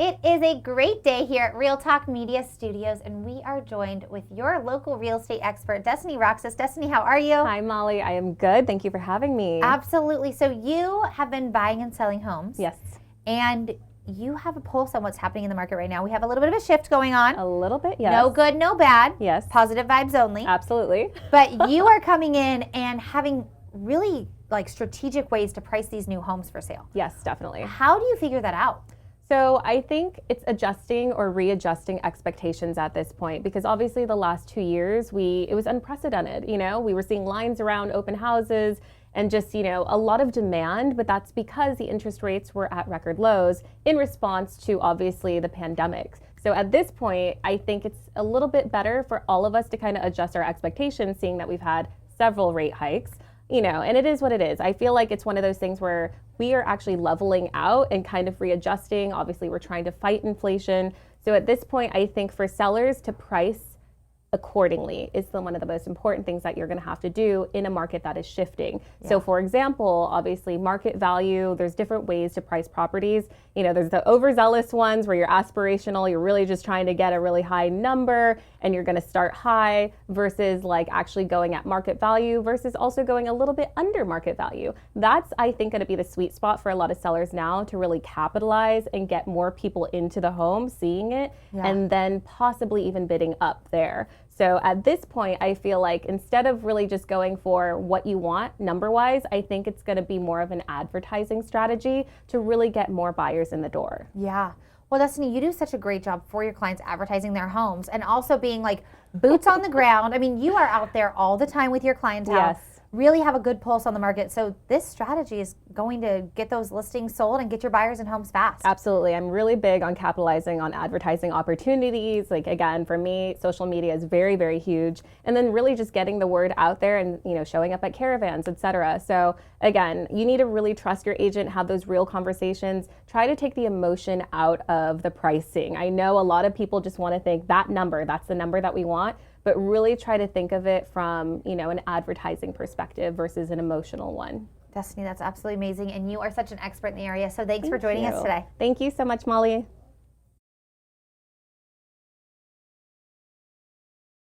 It is a great day here at Real Talk Media Studios, and we are joined with your local real estate expert, Destiny Roxas. Destiny, how are you? Hi, Molly. I am good. Thank you for having me. Absolutely. So you have been buying and selling homes. Yes. And you have a pulse on what's happening in the market right now. We have a little bit of a shift going on. A little bit, yes. No good, no bad. Yes. Positive vibes only. Absolutely. But you are coming in and having really strategic ways to price these new homes for sale. Yes, definitely. How do you figure that out? So I think it's adjusting or readjusting expectations at this point, because obviously the last 2 years it was unprecedented. We were seeing lines around open houses and just, a lot of demand, but that's because the interest rates were at record lows in response to obviously the pandemic. So at this point, I think it's a little bit better for all of us to kind of adjust our expectations, seeing that we've had several rate hikes. And it is what it is. I feel like it's one of those things where we are actually leveling out and kind of readjusting. Obviously, we're trying to fight inflation. So at this point, I think for sellers to price accordingly is one of the most important things that you're going to have to do in a market that is shifting. Yeah. So for example, obviously market value, there's different ways to price properties. There's the overzealous ones where you're aspirational, you're really just trying to get a really high number and you're going to start high, versus actually going at market value, versus also going a little bit under market value. That's, I think, going to be the sweet spot for a lot of sellers now to really capitalize and get more people into the home, seeing it, and then possibly even bidding up there. So at this point, I feel like instead of really just going for what you want number-wise, I think it's going to be more of an advertising strategy to really get more buyers in the door. Yeah. Well, Destiny, you do such a great job for your clients advertising their homes and also being boots on the ground. I mean, you are out there all the time with your clientele. Yes. Really have a good pulse on the market. So this strategy is going to get those listings sold and get your buyers in homes fast. Absolutely. I'm really big on capitalizing on advertising opportunities. Again, for me, social media is very, very huge. And then really just getting the word out there and, showing up at caravans, et cetera. So again, you need to really trust your agent, have those real conversations, try to take the emotion out of the pricing. I know a lot of people just want to think that's the number that we want. But really try to think of it from, an advertising perspective versus an emotional one. Destiny, that's absolutely amazing. And you are such an expert in the area. So thanks for joining us today. Thank you so much, Molly.